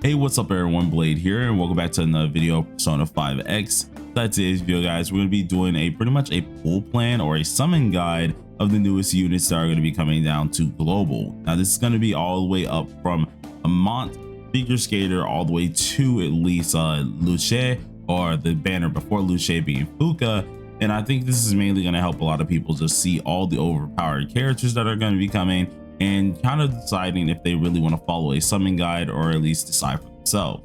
Hey, what's up everyone, Blade here, and welcome back to another video of Persona 5X. That's today's video, guys. We're going to be doing pretty much a pull plan or a summon guide of the newest units that are going to be coming down to global. Now this is going to be all the way up from a Mont figure skater all the way to at least Luce, or the banner before Luce being Fuuka. And I think this is mainly going to help a lot of people just see all the overpowered characters that are going to be coming and kind of deciding if they really want to follow a summon guide or at least decide for themselves.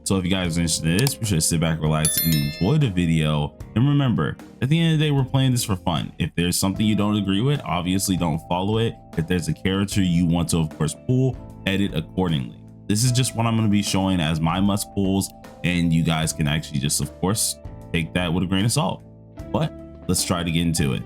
So if you guys are interested in this, be sure to sit back, relax, and enjoy the video. And remember, at the end of the day, we're playing this for fun. If there's something you don't agree with, obviously don't follow it. If there's a character you want to, of course, pull, edit accordingly. This is just what I'm going to be showing as my must pulls, and you guys can actually just, of course, take that with a grain of salt. But let's try to get into it.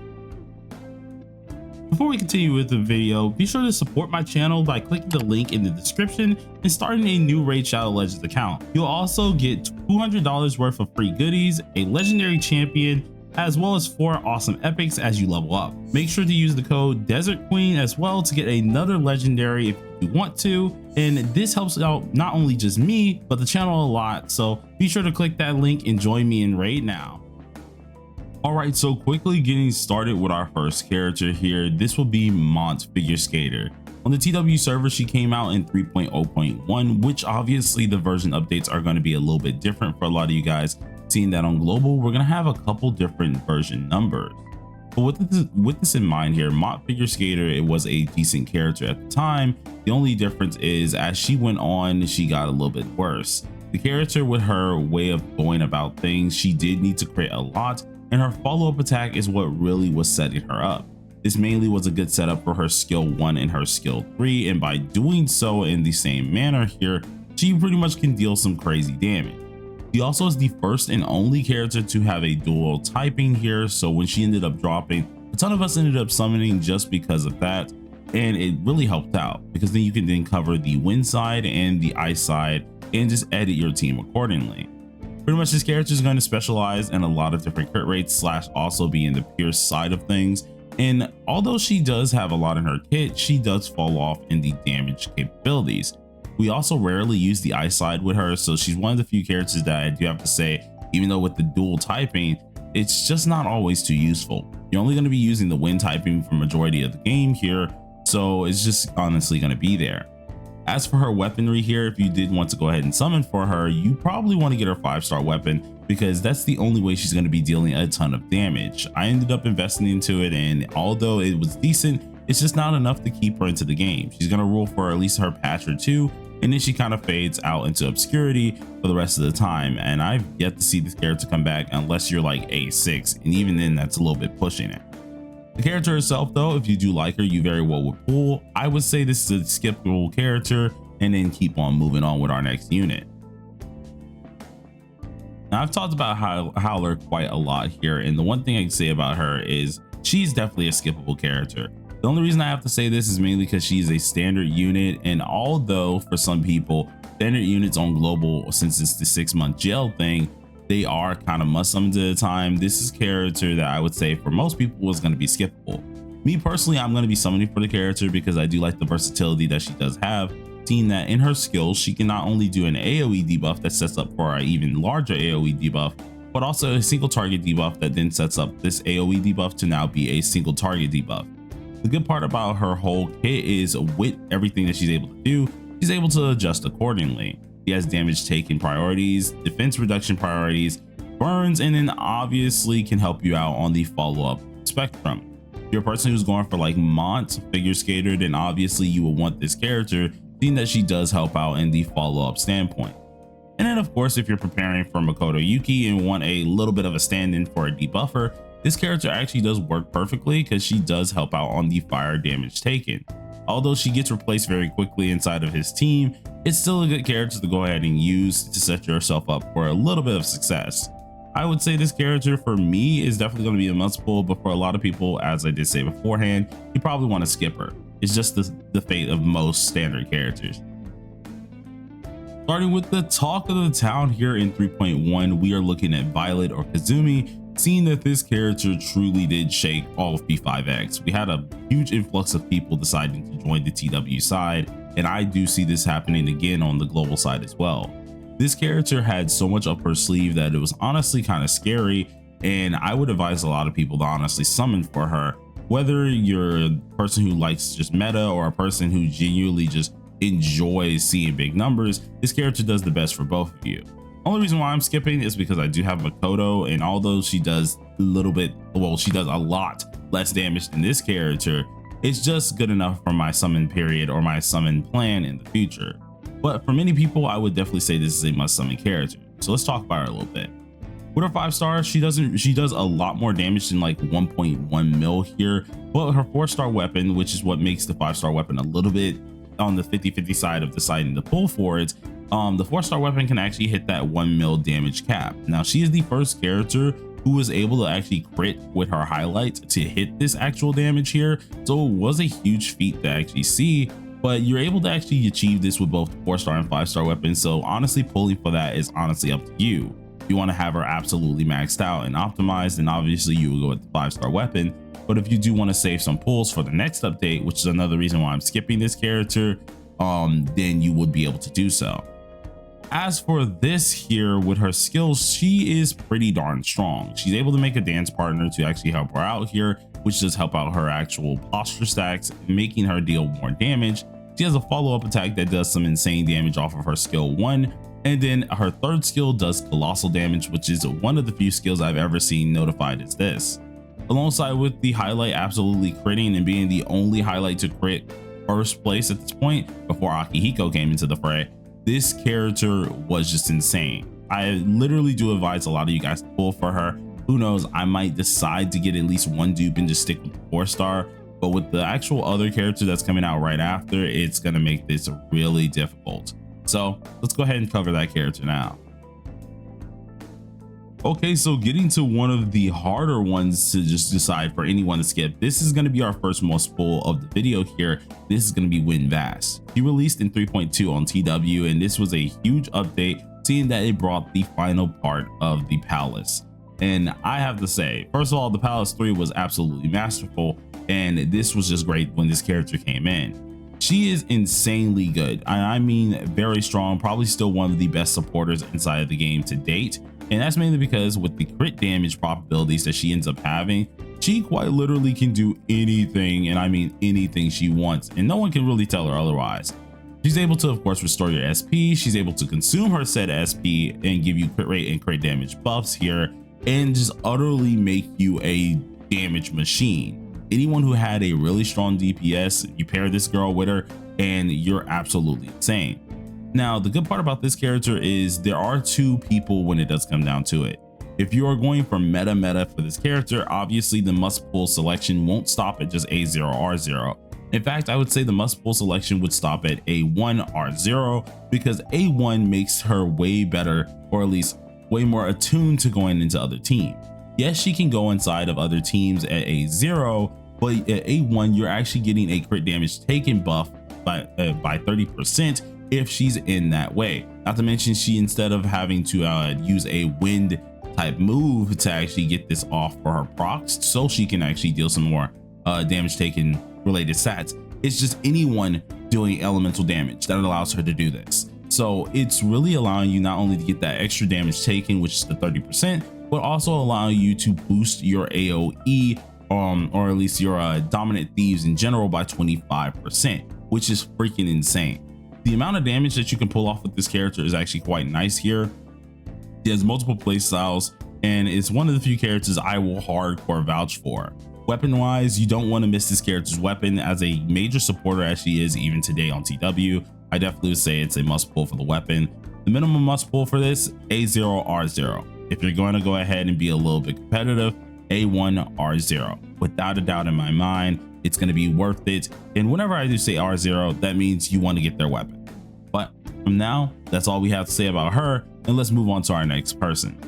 Before we continue with the video, be sure to support my channel by clicking the link in the description and starting a new Raid Shadow Legends account. You'll also get $200 worth of free goodies, a legendary champion, as well as 4 awesome epics as you level up. Make sure to use the code Desert Queen as well to get another legendary if you want to, and this helps out not only just me but the channel a lot, so be sure to click that link and join me in Raid now. Alright, so quickly getting started with our first character here. This will be Mont Figure Skater. On the TW server, she came out in 3.0.1, which obviously the version updates are going to be a little bit different for a lot of you guys. Seeing that on global, we're going to have a couple different version numbers. But with this in mind here, Mont Figure Skater, it was a decent character at the time. The only difference is as she went on, she got a little bit worse. The character, with her way of going about things, she did need to crit a lot, and her follow-up attack is what really was setting her up. This mainly was a good setup for her skill 1 and her skill 3, and by doing so in the same manner here, she pretty much can deal some crazy damage. She also is the first and only character to have a dual typing here, so when she ended up dropping, a ton of us ended up summoning just because of that, and it really helped out because then you can then cover the wind side and the ice side and just edit your team accordingly. Pretty much this character is going to specialize in a lot of different crit rates / also be in the pierce side of things, and although she does have a lot in her kit, she does fall off in the damage capabilities. We also rarely use the ice side with her, so she's one of the few characters that I do have to say, even though with the dual typing, it's just not always too useful. You're only going to be using the wind typing for majority of the game here, so it's just honestly going to be there. As for her weaponry here, if you did want to go ahead and summon for her, you probably want to get her 5-star weapon because that's the only way she's going to be dealing a ton of damage. I ended up investing into it, and although it was decent, it's just not enough to keep her into the game. She's going to rule for at least her patch or 2, and then she kind of fades out into obscurity for the rest of the time, and I've yet to see this character come back unless you're like A6, and even then that's a little bit pushing it. The character herself though, if you do like her, you very well would pull. I would say this is a skippable character and then keep on moving on with our next unit. Now I've talked about HOWLER quite a lot here, and the one thing I can say about her is she's definitely a skippable character. The only reason I have to say this is mainly because she's a standard unit, and although for some people standard units on global, since it's the 6-month jail thing, they are kind of must summons at a time, this is a character that I would say for most people is going to be skippable. Me personally, I'm going to be summoning for the character because I do like the versatility that she does have, seeing that in her skills she can not only do an AoE debuff that sets up for an even larger AoE debuff, but also a single target debuff that then sets up this AoE debuff to now be a single target debuff. The good part about her whole kit is with everything that she's able to do, she's able to adjust accordingly. She has damage taken priorities, defense reduction priorities, burns, and then obviously can help you out on the follow-up spectrum. If you're a person who's going for like Mont Figure Skater, then obviously you will want this character, seeing that she does help out in the follow-up standpoint. And then of course, if you're preparing for Makoto Yuki and want a little bit of a stand-in for a debuffer, this character actually does work perfectly because she does help out on the fire damage taken. Although she gets replaced very quickly inside of his team, it's still a good character to go ahead and use to set yourself up for a little bit of success. I would say this character for me is definitely going to be a must pull, but for a lot of people, as I did say beforehand, you probably want to skip her. It's just the fate of most standard characters. Starting with the talk of the town here in 3.1, we are looking at Violet or Kazumi, seeing that this character truly did shake all of P5X. We had a huge influx of people deciding to join the TW side, and I do see this happening again on the global side as well. This character had so much up her sleeve that it was honestly kind of scary, and I would advise a lot of people to honestly summon for her. Whether you're a person who likes just meta or a person who genuinely just enjoys seeing big numbers, this character does the best for both of you. Only reason why I'm skipping is because I do have Makoto, and although she does a little bit, well, she does a lot less damage than this character, it's just good enough for my summon period or my summon plan in the future. But for many people, I would definitely say this is a must summon character. So let's talk about her a little bit. With her 5-star, she does a lot more damage than like 1.1 mil here, but her 4-star weapon, which is what makes the 5-star weapon a little bit on the 50-50 side of deciding to pull for it, the 4-star weapon can actually hit that 1 mil damage cap. Now, she is the first character who was able to actually crit with her highlight to hit this actual damage here, so it was a huge feat to actually see, but you're able to actually achieve this with both 4-star and 5-star weapons. So honestly, pulling for that is honestly up to you. If you want to have her absolutely maxed out and optimized, then obviously you will go with the 5-star weapon. But if you do want to save some pulls for the next update, which is another reason why I'm skipping this character, then you would be able to do so. As for this here, with her skills, she is pretty darn strong. She's able to make a dance partner to actually help her out here, which does help out her actual posture stacks, making her deal more damage. She has a follow-up attack that does some insane damage off of her skill 1, and then her 3rd skill does colossal damage, which is one of the few skills I've ever seen notified as this. Alongside with the highlight absolutely critting and being the only highlight to crit first place at this point before Akihiko came into the fray, this character was just insane. I literally do advise a lot of you guys to pull for her. Who knows, I might decide to get at least one dupe and just stick with the 4-star, but with the actual other character that's coming out right after, it's going to make this really difficult. So let's go ahead and cover that character now. Okay, so getting to one of the harder ones to just decide for anyone to skip. This is going to be our first most pull of the video here. This is going to be Win Vast. He released in 3.2 on TW, and this was a huge update, seeing that it brought the final part of the palace. And I have to say, first of all, the Palace 3 was absolutely masterful, and this was just great when this character came in. She is insanely good. I mean, very strong, probably still one of the best supporters inside of the game to date. And that's mainly because with the crit damage probabilities that she ends up having, she quite literally can do anything, and I mean anything she wants, and no one can really tell her otherwise. She's able to, of course, restore your SP. She's able to consume her said SP and give you crit rate and crit damage buffs here, and just utterly make you a damage machine. Anyone who had a really strong DPS, you pair this girl with her and you're absolutely insane. Now, the good part about this character is there are two people when it does come down to it. If you are going for meta for this character, obviously the must pull selection won't stop at just A0 R0. In fact, I would say the must pull selection would stop at A1 R0, because A1 makes her way better, or at least way more attuned to going into other teams. Yes, she can go inside of other teams at A0, but at A1 you're actually getting a crit damage taken buff by 30% if she's in that way. Not to mention, she, instead of having to use a wind type move to actually get this off for her procs, so she can actually deal some more damage taken related stats, it's just anyone doing elemental damage that allows her to do this. So it's really allowing you not only to get that extra damage taken, which is the 30%, but also allowing you to boost your AoE, or at least your dominant thieves in general, by 25%, which is freaking insane. The amount of damage that you can pull off with this character is actually quite nice here. He has multiple play styles, and it's one of the few characters I will hardcore vouch for. Weapon wise, you don't want to miss this character's weapon. As a major supporter as she is even today on TW, I definitely would say it's a must pull for the weapon. The minimum must pull for this, A0 R0. If you're going to go ahead and be a little bit competitive, A1 R0. Without a doubt in my mind, it's going to be worth it. And whenever I do say R0, that means you want to get their weapon. But from now, that's all we have to say about her, and let's move on to our next person.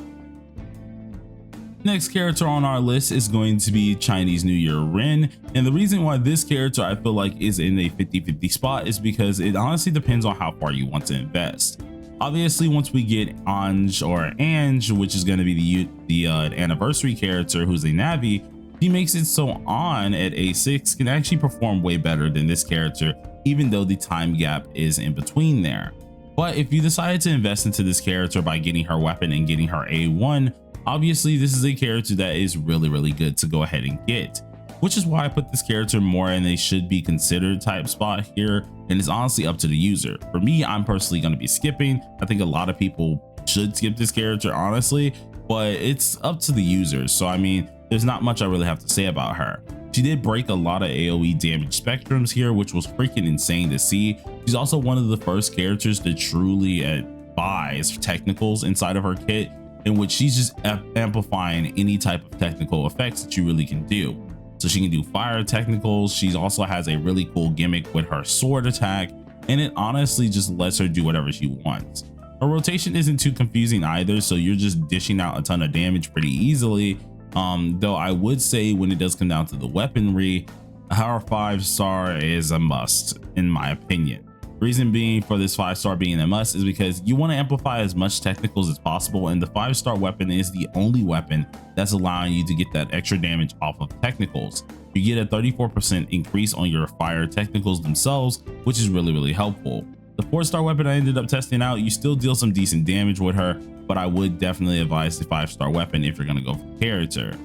Next character on our list is going to be Chinese New Year Rin, and the reason why this character I feel like is in a 50-50 spot is because it honestly depends on how far you want to invest. Obviously, once we get Ange, which is going to be the anniversary character, who's a Navi, he makes it so On at A6 can actually perform way better than this character, even though the time gap is in between there. But if you decided to invest into this character by getting her weapon and getting her A1, obviously this is a character that is really good to go ahead and get, which is why I put this character more in a should be considered type spot here, and it's honestly up to the user. For me, I'm personally going to be skipping. I think a lot of people should skip this character honestly, but it's up to the user. So I mean, there's not much I really have to say about her. She did break a lot of AoE damage spectrums here, which was freaking insane to see. She's also one of the first characters to truly advise technicals inside of her kit, in which she's just amplifying any type of technical effects that you really can do. So she can do fire technicals. She also has a really cool gimmick with her sword attack, and it honestly just lets her do whatever she wants. Her rotation isn't too confusing either, so you're just dishing out a ton of damage pretty easily. Though I would say when it does come down to the weaponry, her 5-star is a must in my opinion. Reason being for this 5-star being a must is because you want to amplify as much technicals as possible, and the 5-star weapon is the only weapon that's allowing you to get that extra damage off of technicals. You get a 34% increase on your fire technicals themselves, which is really helpful. The 4-star weapon I ended up testing out, you still deal some decent damage with her, but I would definitely advise the 5-star weapon if you're going to go for character.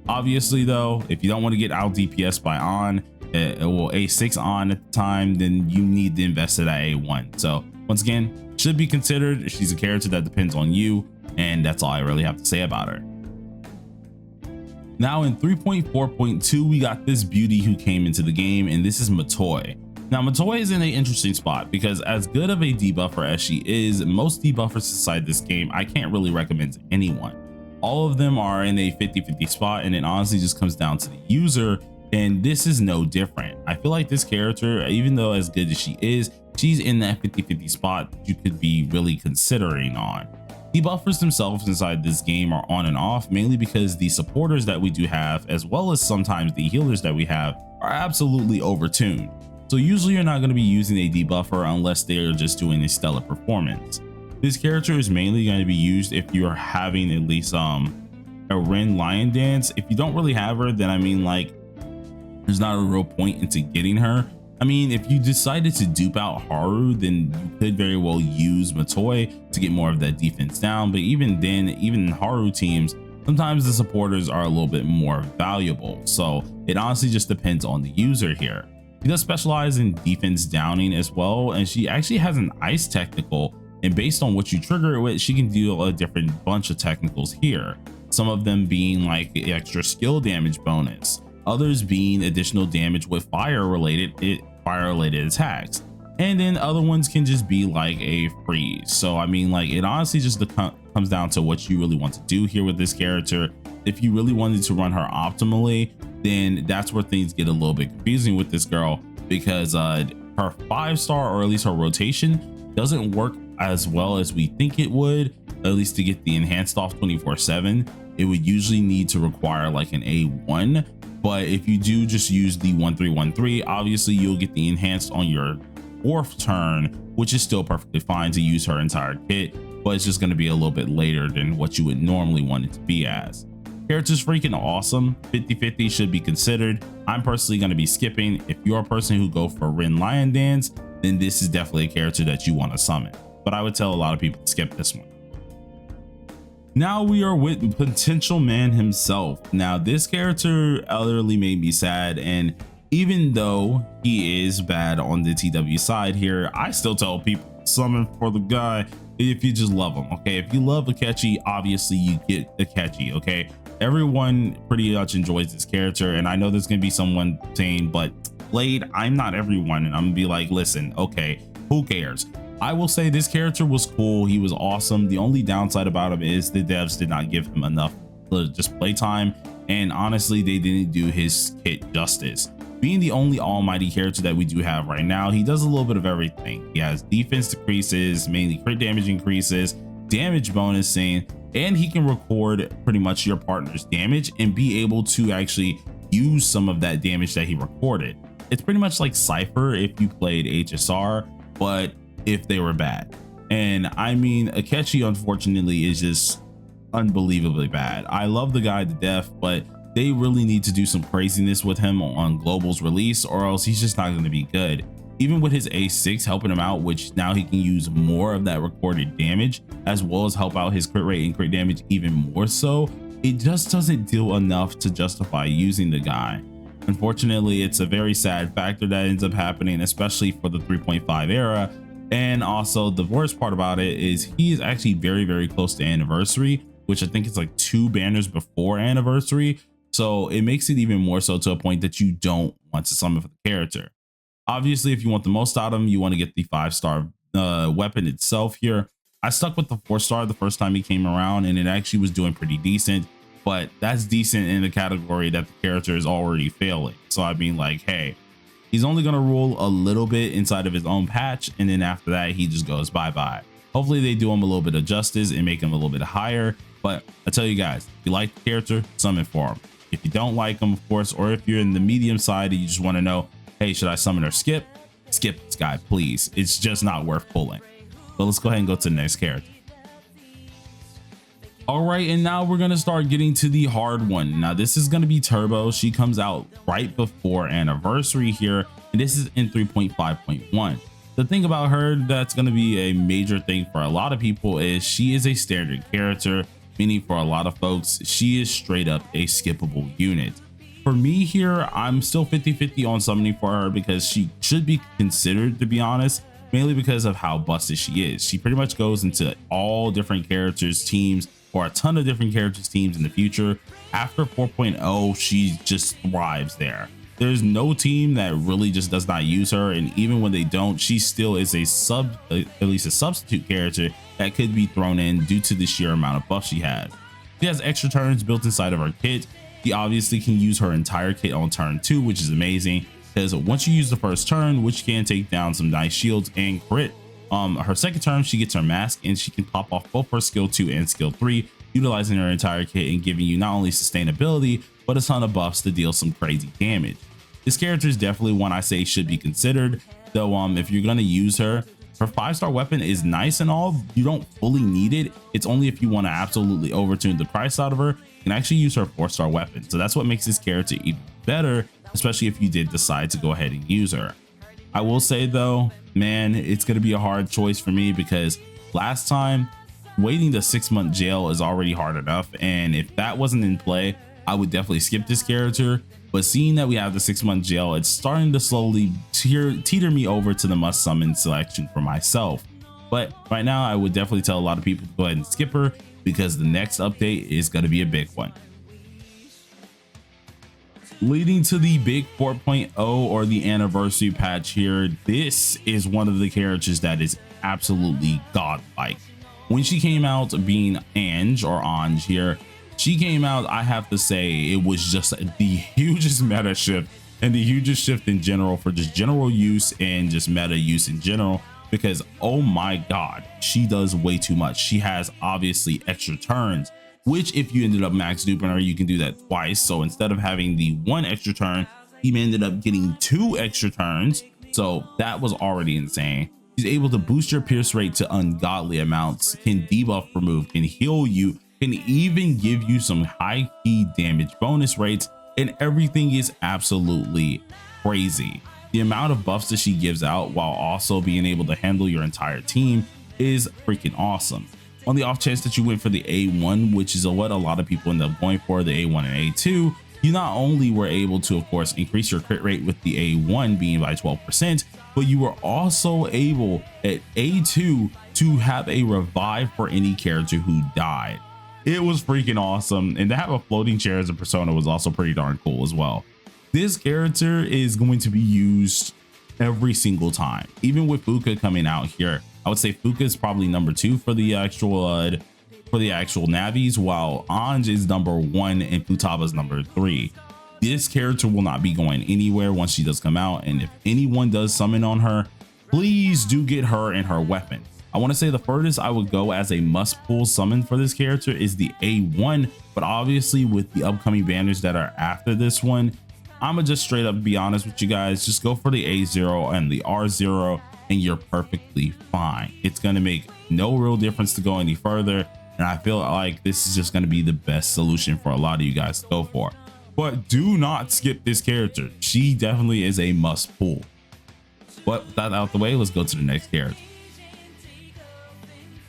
Obviously though, if you don't want to get out DPS by Ange, well A6 Ange at the time, then you need to invest in that A1. So once again, should be considered. She's a character that depends on you, and that's all I really have to say about her. Now in 3.4.2, we got this beauty who came into the game, and this is Matoi. Now Matoi is in an interesting spot because as good of a debuffer as she is, most debuffers inside this game I can't really recommend to anyone. All of them are in a 50-50 spot, and it honestly just comes down to the user, and this is no different. I feel like this character, even though as good as she is, she's in that 50-50 spot that you could be really considering on. Debuffers themselves inside this game are on and off, mainly because the supporters that we do have, as well as sometimes the healers that we have, are absolutely overtuned. So usually you're not going to be using a debuffer unless they are just doing a stellar performance. This character is mainly going to be used if you're having at least a Rin Lion Dance. If you don't really have her, then I mean, like, there's not a real point into getting her. I mean, if you decided to dupe out Haru, then you could very well use Matoi to get more of that defense down. But even then, even in Haru teams, sometimes the supporters are a little bit more valuable. So it honestly just depends on the user here. She does specialize in defense downing as well, and she actually has an ice technical, and based on what you trigger it with, she can deal a different bunch of technicals here. Some of them being like the extra skill damage bonus, others being additional damage with fire related attacks, and then other ones can just be like a freeze. So I mean, like, it honestly just comes down to what you really want to do here with this character. If you really wanted to run her optimally, then that's where things get a little bit confusing with this girl, because her 5-star, or at least her rotation, doesn't work as well as we think it would. At least to get the enhanced off 24/7, it would usually need to require like an A1. But if you do just use the 1313, obviously you'll get the enhanced on your 4th turn, which is still perfectly fine to use her entire kit, but it's just going to be a little bit later than what you would normally want it to be as. Character's freaking awesome. 50-50 should be considered. I'm personally going to be skipping. If you're a person who go for Rin Lion Dance, then this is definitely a character that you want to summon. But I would tell a lot of people to skip this one. Now we are with Potential Man himself. Now this character utterly made me sad, and even though he is bad on the TW side here, I still tell people summon for the guy if you just love him. Okay, if you love Akechi, obviously you get Akechi. Okay, everyone pretty much enjoys this character, and I know there's gonna be someone saying, but Blade, I'm not everyone, and I'm gonna be like, listen, okay, who cares? I will say this character was cool. He was awesome. The only downside about him is the devs did not give him enough just playtime, and honestly they didn't do his kit justice. Being the only almighty character that we do have right now, he does a little bit of everything. He has defense decreases, mainly crit damage increases, damage bonusing, and he can record pretty much your partner's damage and be able to actually use some of that damage that he recorded. It's pretty much like Cypher if you played HSR, but if they were bad. And I mean, Akechi unfortunately is just unbelievably bad. I love the guy to death, but they really need to do some craziness with him on Global's release, or else he's just not going to be good. even with his A6 helping him out, which now he can use more of that recorded damage as well as help out his crit rate and crit damage even more so. It just doesn't do enough to justify using the guy. Unfortunately, it's a very sad factor that ends up happening, especially for the 3.5 era. And also the worst part about it is he is actually very close to anniversary, which I think is like 2 banners before anniversary. So it makes it even more so to a point that you don't want to summon for the character. Obviously, if you want the most out of him, you want to get the 5-star weapon itself here. I stuck with the 4-star the first time he came around, and it actually was doing pretty decent, but that's decent in the category that the character is already failing. So I mean, like, hey, he's only going to rule a little bit inside of his own patch, and then after that he just goes bye-bye. Hopefully they do him a little bit of justice and make him a little bit higher. But I tell you guys, if you like the character, summon for him. If you don't like him, of course, or if you're in the medium side and you just want to know, hey, should I summon or skip this guy, please. It's just not worth pulling. So let's go ahead and go to the next character. All right, and now we're going to start getting to the hard one. Now this is going to be Turbo. She comes out right before anniversary here, and this is in 3.5.1. The thing about her that's going to be a major thing for a lot of people is she is a standard character, meaning for a lot of folks, she is straight up a skippable unit. For me here, I'm still 50-50 on summoning for her because she should be considered, to be honest, mainly because of how busted she is. She pretty much goes into all different characters, teams, or a ton of different characters, teams in the future. After 4.0, she just thrives there. There's no team that really just does not use her, and even when they don't, she still is at least a substitute character that could be thrown in due to the sheer amount of buffs she has. She has extra turns built inside of her kit. She obviously can use her entire kit on turn 2, which is amazing because once you use the first turn, which can take down some nice shields and crit, her second turn she gets her mask and she can pop off both her skill 2 and skill 3, utilizing her entire kit and giving you not only sustainability but a ton of buffs to deal some crazy damage. This character is definitely one I say should be considered, though if you're going to use her 5-star weapon is nice and all, you don't fully need it. It's only if you want to absolutely overtune the price out of her, you can actually use her 4-star weapon. So that's what makes this character even better, especially if you did decide to go ahead and use her. I will say though, man, it's going to be a hard choice for me because last time waiting the 6-month jail is already hard enough, and if that wasn't in play, I would definitely skip this character. But seeing that we have the 6-month jail, it's starting to slowly teeter me over to the must summon selection for myself. But right now I would definitely tell a lot of people to go ahead and skip her because the next update is going to be a big one. Leading to the big 4.0 or the anniversary patch here, this is one of the characters that is absolutely godlike. When she came out, being Ange or Ange here, she came out, I have to say, it was just the hugest meta shift and the hugest shift in general for just general use and just meta use in general, because oh my god, she does way too much. She has obviously extra turns, which if you ended up max duping her, you can do that twice. So instead of having the 1 extra turn, he ended up getting 2 extra turns. So that was already insane. She's able to boost your pierce rate to ungodly amounts, can debuff remove, can heal you, can even give you some high key damage bonus rates, and everything is absolutely crazy. The amount of buffs that she gives out while also being able to handle your entire team is freaking awesome. On the off chance that you went for the A1, which is what a lot of people end up going for, the A1 and A2, you not only were able to, of course, increase your crit rate with the A1 being by 12%, but you were also able at A2 to have a revive for any character who died. It was freaking awesome, and to have a floating chair as a persona was also pretty darn cool as well. This character is going to be used every single time, even with Fuuka coming out here. I would say Fuuka is probably number 2 for the actual navies, while Ange is number 1 and Futaba is number 3. This character will not be going anywhere once she does come out, and if anyone does summon on her, please do get her and her weapon. I want to say the furthest I would go as a must pull summon for this character is the A1, but obviously with the upcoming banners that are after this one, I'm gonna just straight up be honest with you guys, just go for the A0 and the R0 and you're perfectly fine. It's gonna make no real difference to go any further, and I feel like this is just gonna be the best solution for a lot of you guys to go for. But do not skip this character. She definitely is a must pull. But with that out the way, let's go to the next character.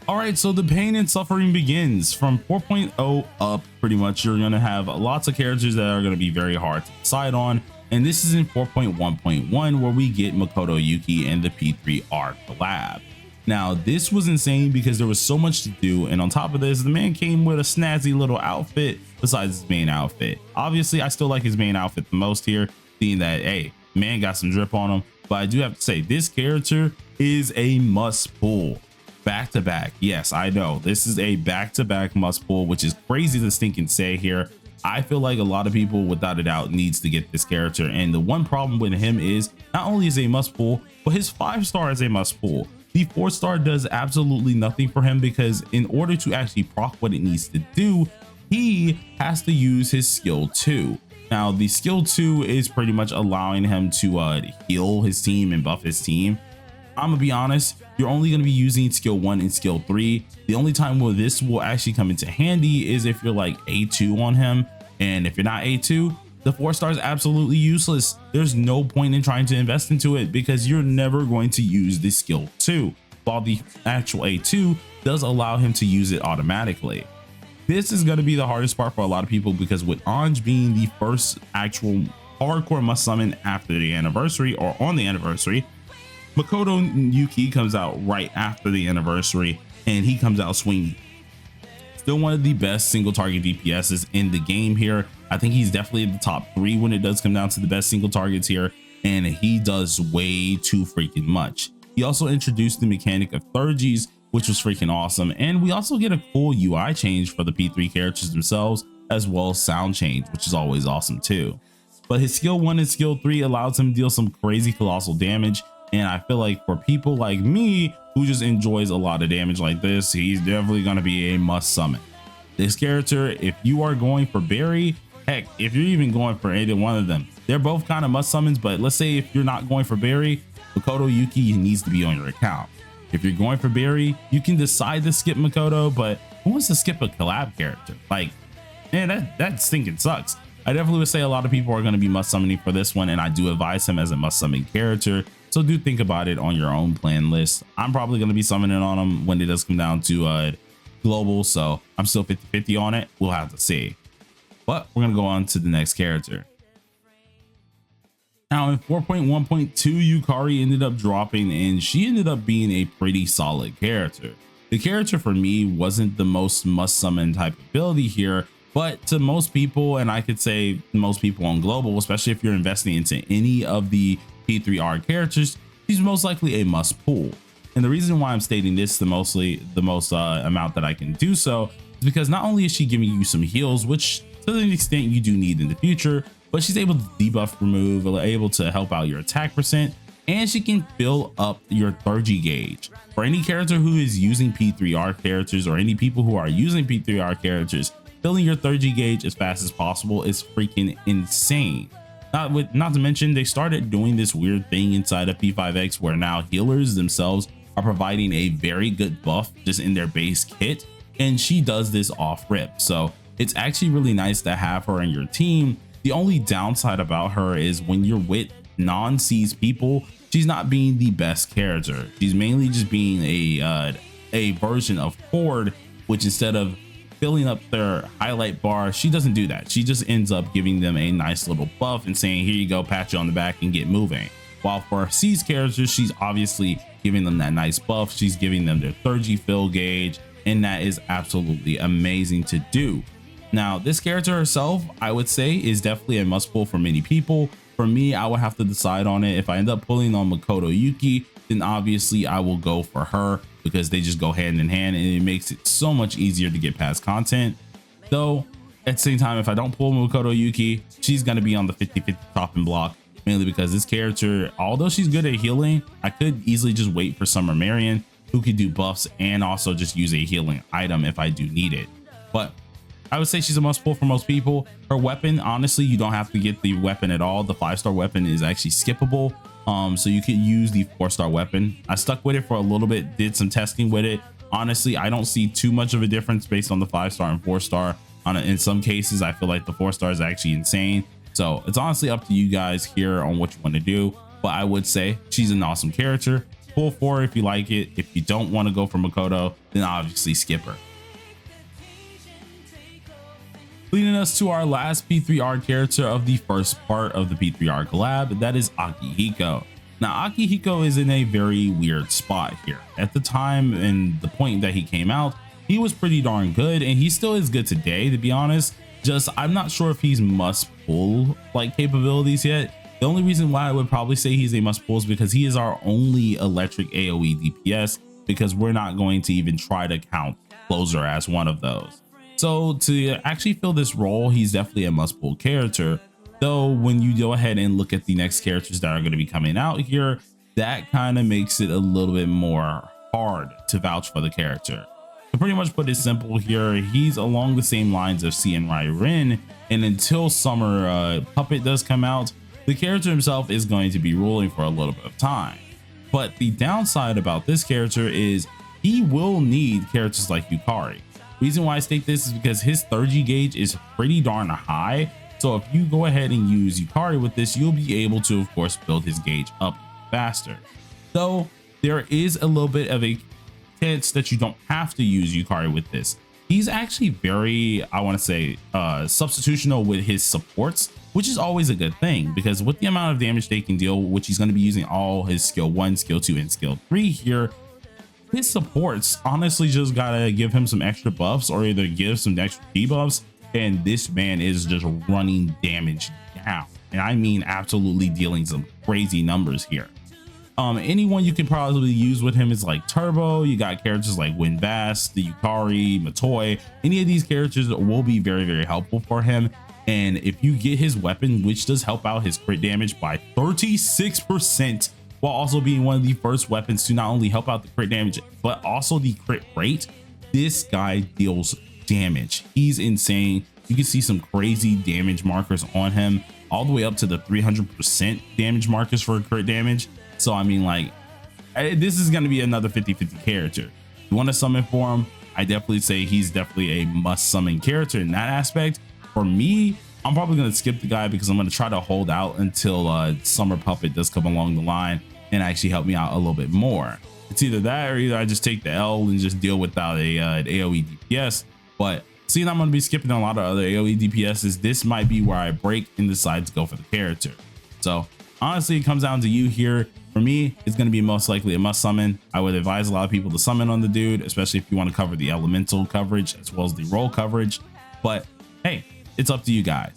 All right, so the pain and suffering begins from 4.0 up. Pretty much you're going to have lots of characters that are going to be very hard to decide on, and this is in 4.1.1 where we get Makoto Yuki and the P3R collab. Now this was insane because there was so much to do, and on top of this, the man came with a snazzy little outfit besides his main outfit. Obviously I still like his main outfit the most here, seeing that, hey, man got some drip on him. But I do have to say, this character is a must pull. Back to back. Yes, I know this is a back-to-back must pull, which is crazy to stink and say here. I feel like a lot of people without a doubt needs to get this character, and the one problem with him is not only is a must pull, but his 5-star is a must pull. The 4-star does absolutely nothing for him because in order to actually proc what it needs to do, he has to use his skill 2. Now the skill 2 is pretty much allowing him to heal his team and buff his team. I'm gonna be honest, you're only going to be using skill 1 and skill 3. The only time where this will actually come into handy is if you're like A2 on him, and if you're not A2, the 4-star is absolutely useless. There's no point in trying to invest into it because you're never going to use the skill 2, while the actual A2 does allow him to use it automatically. This is going to be the hardest part for a lot of people because with Ange being the first actual hardcore must summon after the anniversary or on the anniversary, Makoto Yuki comes out right after the anniversary and he comes out swinging. Still one of the best single target DPSs in the game here. I think he's definitely in the top 3 when it does come down to the best single targets here, and he does way too freaking much. He also introduced the mechanic of thirgies, which was freaking awesome, and we also get a cool UI change for the P3 characters themselves, as well as sound change, which is always awesome too. But his skill 1 and skill 3 allows him to deal some crazy colossal damage, and I feel like for people like me who just enjoys a lot of damage like this, he's definitely going to be a must summon. This character, if you are going for Barry, heck, if you're even going for either one of them, they're both kind of must summons. But let's say if you're not going for Barry, Makoto Yuki needs to be on your account. If you're going for Barry, you can decide to skip Makoto, but who wants to skip a collab character? Like, man, that stinking sucks. I definitely would say a lot of people are going to be must summoning for this one, and I do advise him as a must summon character. So do think about it on your own plan list. I'm probably going to be summoning on him when it does come down to global, so I'm still 50-50 on it. We'll have to see. But we're going to go on to the next character. Now in 4.1.2, Yukari ended up dropping, and she ended up being a pretty solid character. The character for me wasn't the most must summon type ability here, but to most people, and I could say most people on global, especially if you're investing into any of the P3R characters, she's most likely a must pull. And the reason why I'm stating this the most amount that I can do so is because not only is she giving you some heals, which to an extent you do need in the future, but she's able to debuff remove, able to help out your attack percent, and she can fill up your Thurgy gauge. For any character who is using P3R characters, or any people who are using P3R characters, filling your Thurgy gauge as fast as possible is freaking insane. Not to mention, they started doing this weird thing inside of P5X where now healers themselves are providing a very good buff just in their base kit, and she does this off rip. So it's actually really nice to have her in your team. The only downside about her is when you're with non-C's people, she's not being the best character. She's mainly just being a version of Ford, which instead of filling up their highlight bar, she doesn't do that. She just ends up giving them a nice little buff and saying, here you go, pat you on the back and get moving. While for C's characters, she's obviously giving them that nice buff. She's giving them their Thurgy fill gauge, and that is absolutely amazing to do. Now this character herself, I would say, is definitely a must pull for many people. For me, I would have to decide on it. If I end up pulling on Makoto Yuki, then obviously I will go for her because they just go hand in hand, and it makes it so much easier to get past content. Though at the same time, if I don't pull Makoto Yuki, she's going to be on the 50-50 chopping block, mainly because this character, although she's good at healing, I could easily just wait for Summer Marian, who could do buffs and also just use a healing item if I do need it. But I would say she's a must pull for most people. Her weapon, honestly, you don't have to get the weapon at all. The 5-star weapon is actually skippable. So you could use the 4-star weapon. I stuck with it for a little bit, did some testing with it. Honestly, I don't see too much of a difference based on the 5-star and 4-star. In some cases, I feel like the 4-star is actually insane. So it's honestly up to you guys here on what you want to do. but I would say she's an awesome character. Pull for her if you like it. If you don't want to go for Makoto, then obviously skip her. Leading us to our last P3R character of the first part of the P3R collab, that is Akihiko. Now, Akihiko is in a very weird spot here. At the time and the point that he came out, he was pretty darn good, and he still is good today, to be honest. Just, I'm not sure if he's must pull like capabilities yet. The only reason why I would probably say he's a must pull is because he is our only electric AoE DPS, because we're not going to even try to count Closer as one of those. So to actually fill this role, he's definitely a must pull character. Though when you go ahead and look at the next characters that are going to be coming out here, that kind of makes it a little bit more hard to vouch for the character. To pretty much put it simple here, he's along the same lines of CNY Rin, and until Summer Puppet does come out, the character himself is going to be ruling for a little bit of time. But the downside about this character is he will need characters like Yukari. Reason why I state this is because his 30 gauge is pretty darn high. So if you go ahead and use Yukari with this, you'll be able to, of course, build his gauge up faster. Though there is a little bit of a chance that you don't have to use Yukari with this. He's actually very, I want to say, substitutional with his supports, which is always a good thing, because with the amount of damage they can deal, which he's going to be using all his skill 1, skill 2, and skill 3 here, his supports honestly just gotta give him some extra buffs or either give some extra debuffs, and this man is just running damage down, and I mean absolutely dealing some crazy numbers here. Anyone you can probably use with him is like Turbo. You got characters like Winbass, the Yukari, Matoi. Any of these characters will be very, very helpful for him. And if you get his weapon, which does help out his crit damage by 36%, while also being one of the first weapons to not only help out the crit damage, but also the crit rate, this guy deals damage. He's insane. You can see some crazy damage markers on him, all the way up to the 300% damage markers for crit damage. So I mean, like, this is going to be another 50-50 character. You want to summon for him, I definitely say he's definitely a must summon character in that aspect. For me, I'm probably going to skip the guy because I'm going to try to hold out until Summer Puppet does come along the line and actually help me out a little bit more. It's either that or either I just take the L and just deal without an AoE DPS. But seeing I'm going to be skipping a lot of other AoE DPSs, this might be where I break and decide to go for the character. So honestly, it comes down to you here. For me, it's going to be most likely a must summon. I would advise a lot of people to summon on the dude, especially if you want to cover the elemental coverage as well as the role coverage. But hey, it's up to you guys.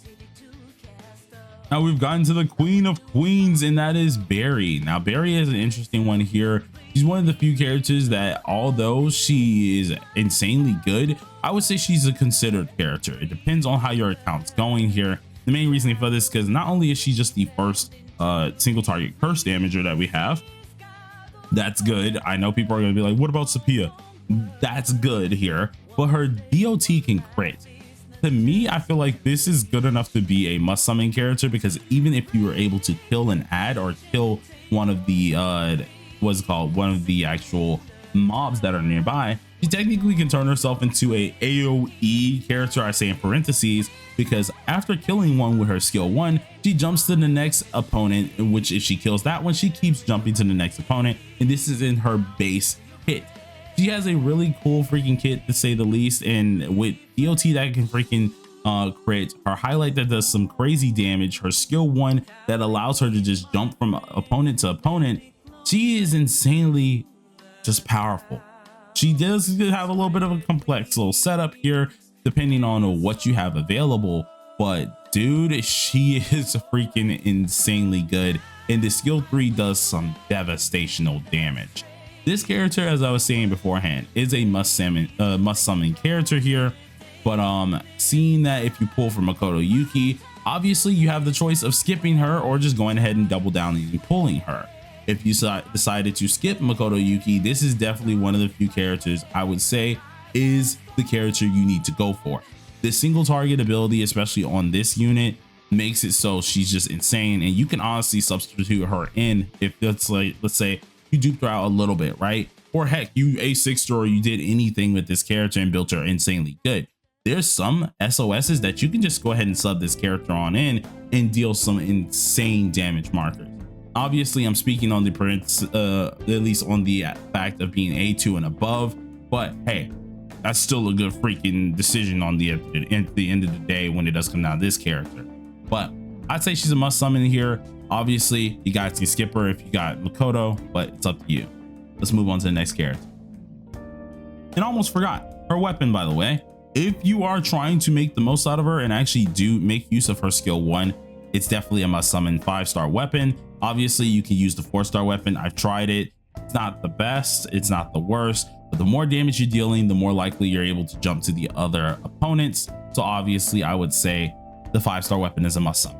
Now we've gotten to the queen of queens, and that is Barry. Now Barry is an interesting one here. She's one of the few characters that, although she is insanely good, I would say she's a considered character. It depends on how your account's going here. The main reason for this is because not only is she just the first single target curse damager that we have, that's good. I know people are going to be like, what about Sophia? That's good here, but her DOT can crit. To me, I feel like this is good enough to be a must summon character, because even if you were able to kill an ad or kill one of the what's it called, one of the actual mobs that are nearby, she technically can turn herself into a AoE character, I say in parentheses, because after killing one with her skill 1, she jumps to the next opponent, in which if she kills that one, she keeps jumping to the next opponent, and this is in her base hit. She has a really cool freaking kit, to say the least, and with DOT that can freaking crit, her highlight that does some crazy damage, her skill 1 that allows her to just jump from opponent to opponent. She is insanely just powerful. She does have a little bit of a complex little setup here, depending on what you have available, but dude, she is freaking insanely good, and the skill 3 does some devastational damage. This character, as I was saying beforehand, is a must summon character here, but seeing that if you pull for Makoto Yuki, obviously you have the choice of skipping her or just going ahead and double down and pulling her. If you decided to skip Makoto Yuki, this is definitely one of the few characters I would say is the character you need to go for. This single target ability, especially on this unit, makes it so she's just insane, and you can honestly substitute her in if it's like, let's say you duped her out a little bit, right? Or heck, you A6'd her or you did anything with this character and built her insanely good. There's some SOSs that you can just go ahead and sub this character on in and deal some insane damage markers. Obviously, I'm speaking on the at least on the fact of being A2 and above, but hey, that's still a good freaking decision on the end of the day when it does come down to this character. But I'd say she's a must summon here. Obviously, you guys can skip her if you got Makoto, but it's up to you. Let's move on to the next character. And I almost forgot her weapon, by the way. If you are trying to make the most out of her and actually do make use of her skill 1, it's definitely a must summon 5-star weapon. Obviously, you can use the 4-star weapon. I've tried it. It's not the best, it's not the worst, but the more damage you're dealing, the more likely you're able to jump to the other opponents. So obviously, I would say the 5-star weapon is a must summon.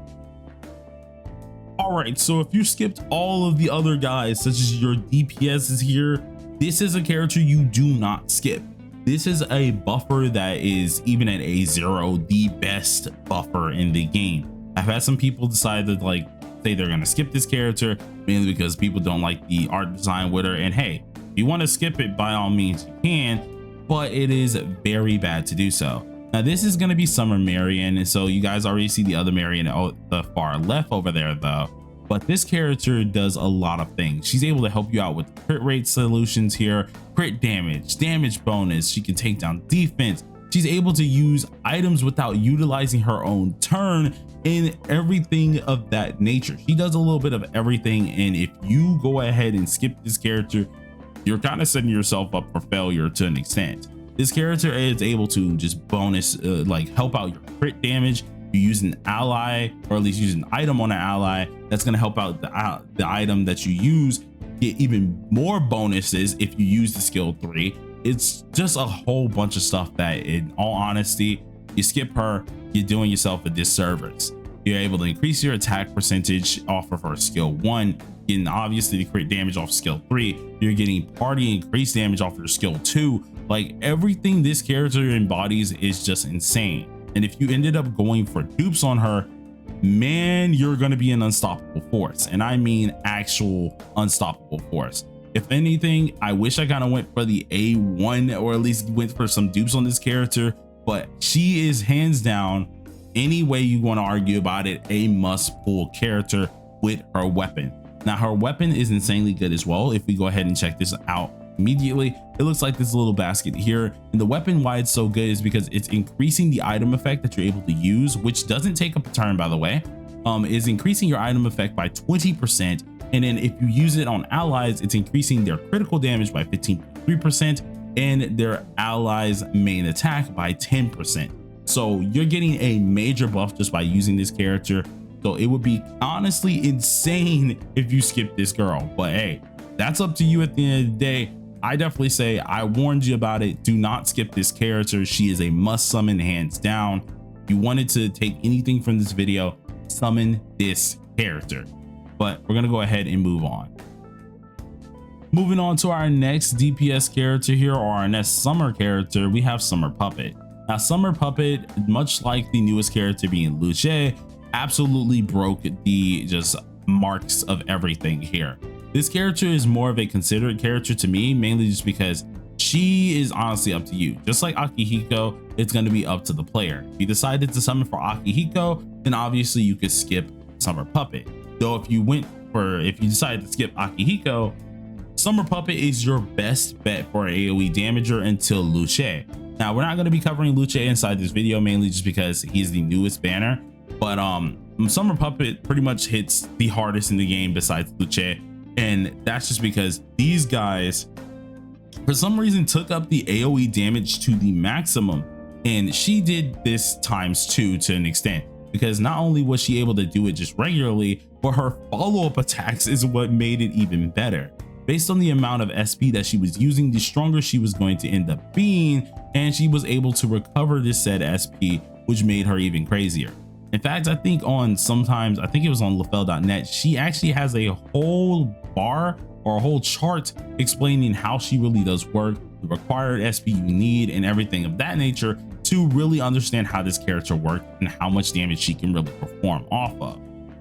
All right, so if you skipped all of the other guys, such as your DPSs here, this is a character you do not skip. This is a buffer that is, even at A0, the best buffer in the game. I've had some people decide to say they're gonna skip this character mainly because people don't like the art design with her. And hey, if you want to skip it, by all means you can, but it is very bad to do so. Now this is going to be Summer Marian, and so you guys already see the other Marian at the far left over there though. But this character does a lot of things. She's able to help you out with crit rate solutions here, crit damage, damage bonus. She can take down defense. She's able to use items without utilizing her own turn and everything of that nature. She does a little bit of everything, and if you go ahead and skip this character, you're kind of setting yourself up for failure to an extent. This character is able to just bonus help out your crit damage. You use an ally, or at least use an item on an ally that's going to help out the item that you use, get even more bonuses if you use the skill 3. It's just a whole bunch of stuff that, in all honesty, you skip her, you're doing yourself a disservice. You're able to increase your attack percentage off of her skill 1, getting obviously the crit damage off skill 3. You're getting party increased damage off your skill 2. Like, everything this character embodies is just insane. And if you ended up going for dupes on her, man, you're going to be an unstoppable force. And I mean actual unstoppable force. If anything, I wish I kind of went for the A1, or at least went for some dupes on this character, but she is hands down, any way you want to argue about it, a must pull character with her weapon. Now her weapon is insanely good as well. If we go ahead and check this out immediately, it looks like this little basket here, and the weapon, why it's so good is because it's increasing the item effect that you're able to use, which doesn't take up a turn, by the way. Is increasing your item effect by 20%, and then if you use it on allies, it's increasing their critical damage by 15.3% and their allies main attack by 10%. So you're getting a major buff just by using this character. So it would be honestly insane if you skip this girl, but hey, that's up to you at the end of the day. I definitely say I warned you about it. Do not skip this character. She is a must summon, hands down. If you wanted to take anything from this video, summon this character. But we're gonna go ahead and move on. Moving on to our next DPS character here, or our next summer character, we have Summer Puppet. Now Summer Puppet, much like the newest character being Luce, absolutely broke the just marks of everything here. This character is more of a considered character to me, mainly just because she is honestly up to you. Just like Akihiko, it's going to be up to the player. If you decided to summon for Akihiko, then obviously you could skip Summer Puppet. Though if you decided to skip Akihiko, Summer Puppet is your best bet for an AoE damager until Luce. Now we're not going to be covering Luce inside this video, mainly just because he's the newest banner, but Summer Puppet pretty much hits the hardest in the game besides Luce. And that's just because these guys, for some reason, took up the AoE damage to the maximum. And she did this ×2 to an extent, because not only was she able to do it just regularly, but her follow-up attacks is what made it even better. Based on the amount of SP that she was using, the stronger she was going to end up being, and she was able to recover this said SP, which made her even crazier. In fact, I think it was on lafel.net, she actually has a whole bar or a whole chart explaining how she really does work, the required SP you need, and everything of that nature to really understand how this character works and how much damage she can really perform off of.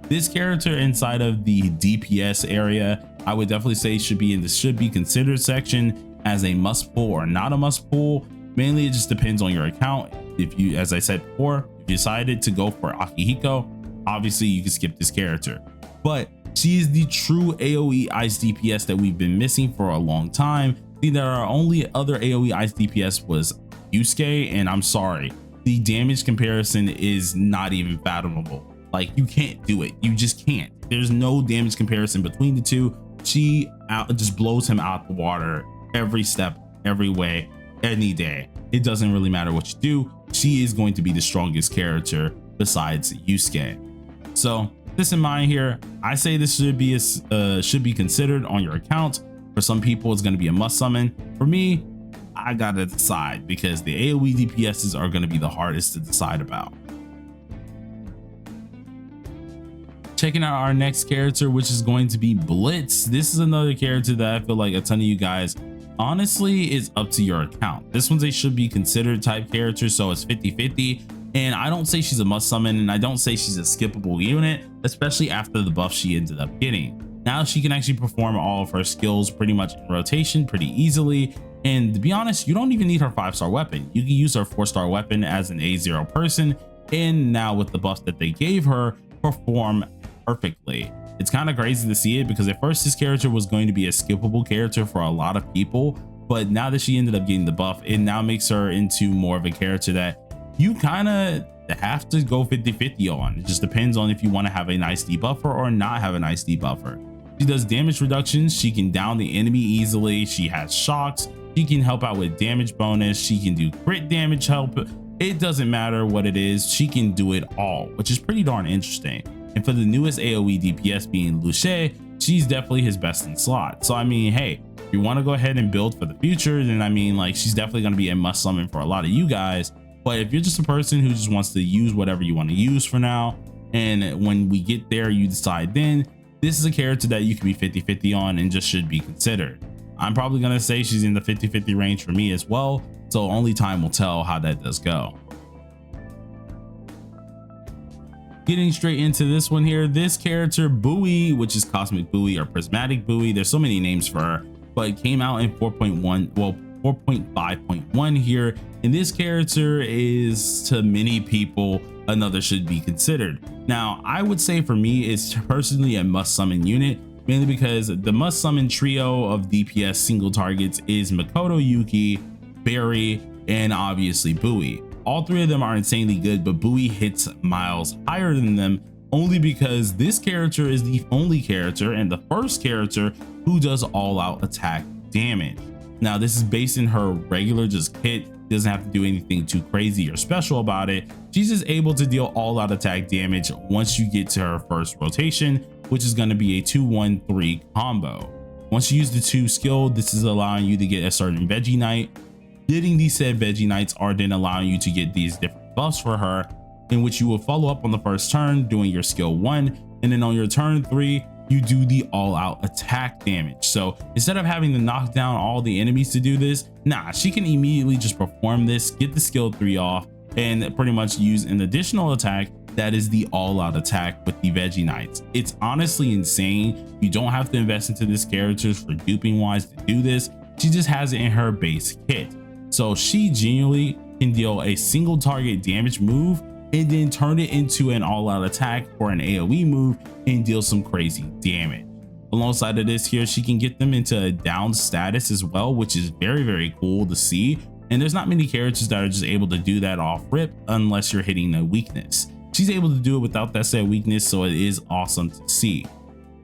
This character inside of the DPS area, I would definitely say should be in the should be considered section as a must pull or not a must pull. Mainly it just depends on your account. If you, as I said before, if you decided to go for Akihiko, obviously you can skip this character. But She is the true AoE ice DPS that we've been missing for a long time. Our only other AoE ice DPS was Yusuke, and I'm sorry, the damage comparison is not even fathomable. Like, you can't do it. You just can't. There's no damage comparison between the two. She just blows him out the water every step, every way, any day. It doesn't really matter what you do. She is going to be the strongest character besides Yusuke. So this in mind here, I say this should be considered on your account. For some people, it's going to be a must summon. For me, I gotta decide, because the AoE DPSs are going to be the hardest to decide about. Checking out our next character, which is going to be Blitz. This is another character that I feel like a ton of you guys honestly is up to your account. This one's a should be considered type character, so it's 50-50. And I don't say she's a must summon, and I don't say she's a skippable unit, especially after the buff she ended up getting. Now she can actually perform all of her skills pretty much in rotation pretty easily. And to be honest, you don't even need her 5-star weapon. You can use her 4-star weapon as an A0 person, and now with the buff that they gave her, perform perfectly. It's kind of crazy to see it, because at first this character was going to be a skippable character for a lot of people, but now that she ended up getting the buff, it now makes her into more of a character that you kind of have to go 50-50 on. It just depends on if you want to have a nice debuffer or not have a nice debuffer. She does damage reductions. She can down the enemy easily. She has shocks. She can help out with damage bonus. She can do crit damage help. It doesn't matter what it is. She can do it all, which is pretty darn interesting. And for the newest AoE DPS being Luce, she's definitely his best in slot. So I mean, hey, if you want to go ahead and build for the future, then I mean, like, she's definitely going to be a must summon for a lot of you guys. But if you're just a person who just wants to use whatever you want to use for now, and when we get there, you decide, then this is a character that you can be 50-50 on and just should be considered. I'm probably going to say she's in the 50-50 range for me as well. So only time will tell how that does go. Getting straight into this one here, this character B.U.I, which is Cosmic B.U.I or Prismatic B.U.I, there's so many names for her, but it came out in 4.1, well, 4.5.1 here, and this character is, to many people, another should be considered. Now I would say for me, it's personally a must summon unit, mainly because the must summon trio of DPS single targets is Makoto Yuki, Barry, and obviously B.U.I. All three of them are insanely good, but B.U.I hits miles higher than them, only because this character is the only character and the first character who does all-out attack damage. Now this is based in her regular just hit, doesn't have to do anything too crazy or special about it. She's just able to deal all-out attack damage once you get to her first rotation, which is going to be a 2-1-3 combo. Once you use the 2 skill, this is allowing you to get a certain Veggie Knight. Getting these said Veggie Knights are then allowing you to get these different buffs for her, in which you will follow up on the first turn doing your skill 1, and then on your turn 3 you do the all-out attack damage. So instead of having to knock down all the enemies to do this, nah, she can immediately just perform this, get the skill 3 off, and pretty much use an additional attack that is the all-out attack with the Veggie Knights. It's honestly insane. You don't have to invest into this character for duping wise to do this. She just has it in her base kit. So she genuinely can deal a single target damage move and then turn it into an all-out attack for an AoE move and deal some crazy damage. Alongside of this here, she can get them into a down status as well, which is very, very cool to see. And there's not many characters that are just able to do that off rip unless you're hitting a weakness. She's able to do it without that said weakness, so it is awesome to see.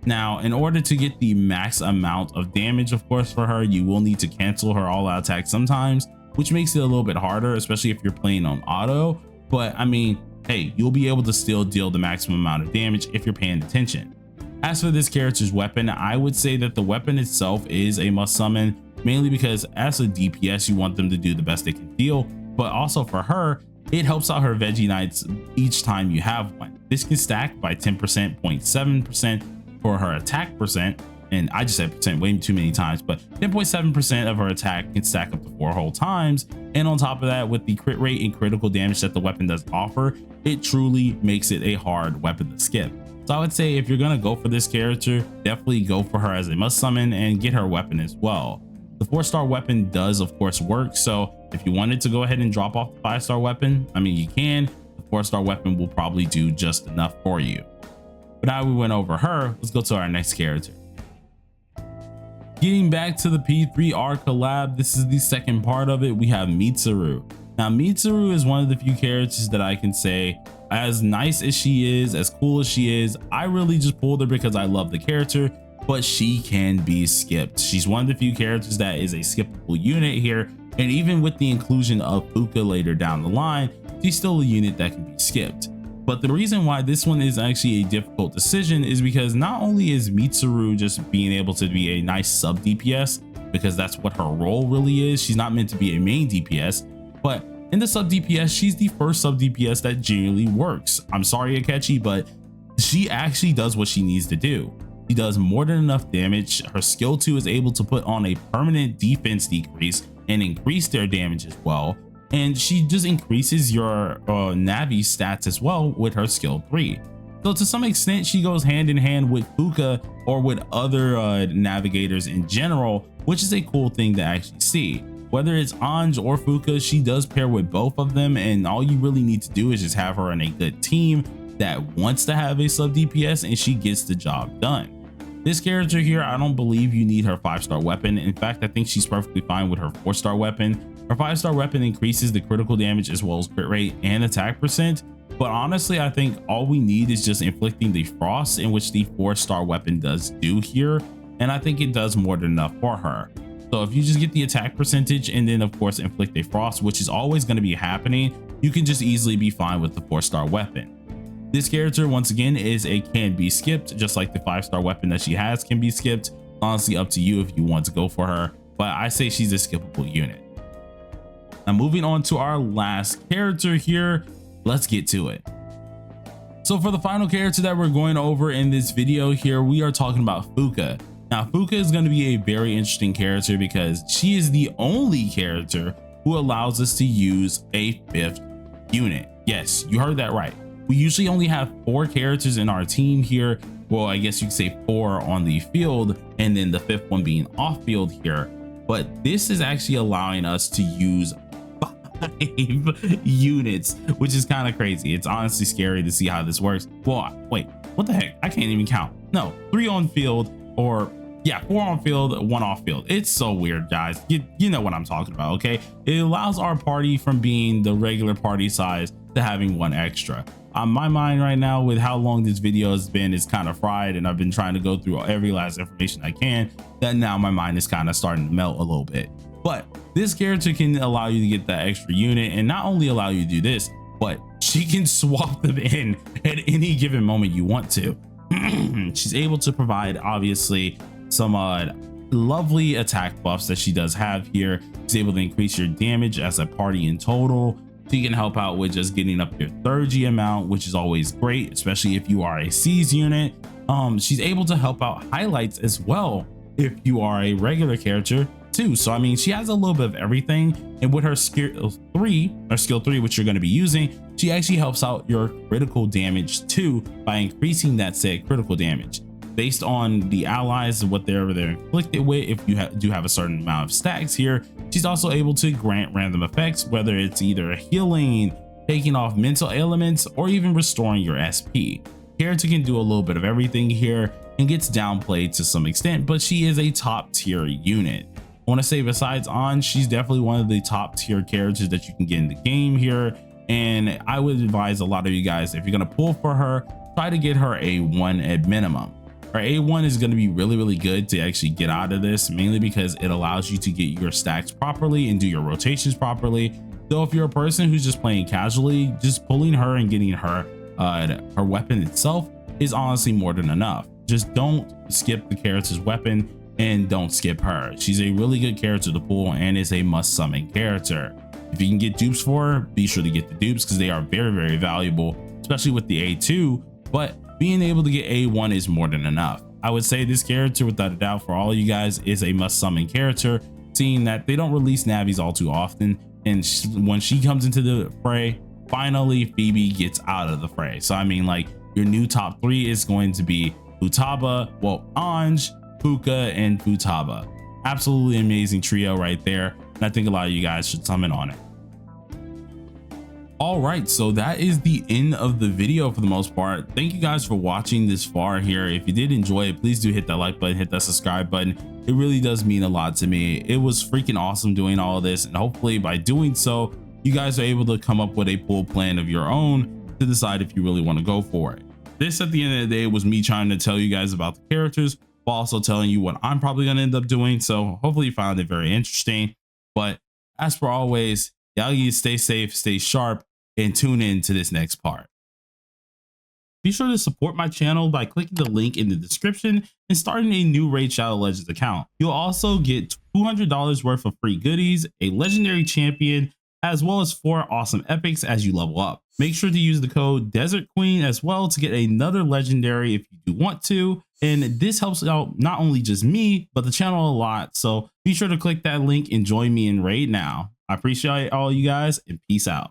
Now, in order to get the max amount of damage, of course, for her, you will need to cancel her all-out attack sometimes, which makes it a little bit harder, especially if you're playing on auto. But I mean, hey, you'll be able to still deal the maximum amount of damage if you're paying attention. As for this character's weapon, I would say that the weapon itself is a must summon, mainly because as a DPS, you want them to do the best they can deal, but also for her, it helps out her Veggie Knights each time you have one. This can stack by 10%, 0.7% for her attack percent, and I just said percent way too many times, but 10.7% of her attack can stack up to 4 whole times. And on top of that, with the crit rate and critical damage that the weapon does offer, it truly makes it a hard weapon to skip. So I would say if you're gonna go for this character, definitely go for her as a must summon and get her weapon as well. The 4-star weapon does of course work, so if you wanted to go ahead and drop off the 5-star weapon, I mean, you can. The 4-star weapon will probably do just enough for you. But now we went over her, let's go to our next character. Getting back to the P3R collab, this is the second part of it. We have Mitsuru. Now Mitsuru is one of the few characters that I can say, as nice as she is, as cool as she is, I really just pulled her because I love the character, but she can be skipped. She's one of the few characters that is a skippable unit here, and even with the inclusion of Fuuka later down the line, she's still a unit that can be skipped. But the reason why this one is actually a difficult decision is because not only is Mitsuru just being able to be a nice sub DPS, because that's what her role really is, she's not meant to be a main DPS, but in the sub DPS, she's the first sub DPS that genuinely works. I'm sorry, Akechi, but she actually does what she needs to do. She does more than enough damage. Her skill 2 is able to put on a permanent defense decrease and increase their damage as well. And she just increases your Navi stats as well with her skill 3. So to some extent, she goes hand in hand with Fuuka or with other navigators in general, which is a cool thing to actually see. Whether it's Ange or Fuuka, she does pair with both of them, and all you really need to do is just have her in a good team that wants to have a sub DPS, and she gets the job done. This character here, I don't believe you need her 5-star weapon. In fact, I think she's perfectly fine with her 4-star weapon. Her 5-star weapon increases the critical damage as well as crit rate and attack percent. But honestly, I think all we need is just inflicting the frost, in which the 4-star weapon does do here. And I think it does more than enough for her. So if you just get the attack percentage and then of course inflict a frost, which is always going to be happening, you can just easily be fine with the 4-star weapon. This character, once again, is a can be skipped, just like the 5-star weapon that she has can be skipped. Honestly, up to you if you want to go for her, but I say she's a skippable unit. Now moving on to our last character here, let's get to it. So for the final character that we're going over in this video here, we are talking about Fuuka. Now Fuuka is going to be a very interesting character because she is the only character who allows us to use a 5th unit. Yes, you heard that right. We usually only have 4 characters in our team here. Well, I guess you could say 4 on the field and then the 5th one being off field here. But this is actually allowing us to use 5 units, which is kind of crazy. It's honestly scary to see how this works. Well, wait, what the heck? I can't even count. No, 3 on field, or yeah, 4 on field, 1 off field. It's so weird, guys. You know what I'm talking about, okay? It allows our party from being the regular party size to having 1 extra. My mind right now with how long this video has been is kind of fried, and I've been trying to go through every last information I can, that now my mind is kind of starting to melt a little bit. But this character can allow you to get that extra unit, and not only allow you to do this, but she can swap them in at any given moment you want to. She's able to provide obviously some lovely attack buffs that she does have here. She's able to increase your damage as a party in total. She can help out with just getting up your 3G amount, which is always great, especially if you are a C's unit. She's able to help out highlights as well if you are a regular character too. So I mean, she has a little bit of everything, and with her skill 3, which you're going to be using, she actually helps out your critical damage too by increasing that said critical damage based on the allies and whatever they're inflicted with. If you do have a certain amount of stacks here, she's also able to grant random effects, whether it's either healing, taking off mental elements, or even restoring your SP. Character can do a little bit of everything here and gets downplayed to some extent, but she is a top tier unit. I want to say besides Ange, she's definitely one of the top tier characters that you can get in the game here. And I would advise a lot of you guys, if you're going to pull for her, try to get her A1 at minimum. Her A1 is going to be really good to actually get out of this, mainly because it allows you to get your stacks properly and do your rotations properly. So if you're a person who's just playing casually, just pulling her and getting her weapon itself is honestly more than enough. Just don't skip the character's weapon and don't skip her. She's a really good character to pull and is a must summon character. If you can get dupes for her, be sure to get the dupes because they are very valuable, especially with the A2. But being able to get A1 is more than enough. I would say this character, without a doubt, for all of you guys, is a must summon character, seeing that they don't release navies all too often. And when she comes into the fray, finally Phoebe gets out of the fray. So I mean, like, your new top 3 is going to be Futaba, well, Ange, Fuuka, and Futaba. Absolutely amazing trio right there, and I think a lot of you guys should summon on it. All right, so that is the end of the video for the most part. Thank you guys for watching this far here. If you did enjoy it, please do hit that like button, hit that subscribe button. It really does mean a lot to me. It was freaking awesome doing all of this, and hopefully by doing so, you guys are able to come up with a pool plan of your own to decide if you really want to go for it. This, at the end of the day, was me trying to tell you guys about the characters while also telling you what I'm probably going to end up doing. So hopefully you found it very interesting. But as for always, y'all need to stay safe, stay sharp, and tune in to this next part. Be sure to support my channel by clicking the link in the description and starting a new Raid Shadow Legends account. You'll also get $200 worth of free goodies, a legendary champion, as well as 4 awesome epics as you level up. Make sure to use the code Desert Queen as well to get another legendary if you do want to. And this helps out not only just me, but the channel a lot. So be sure to click that link and join me in Raid now. I appreciate all you guys, and peace out.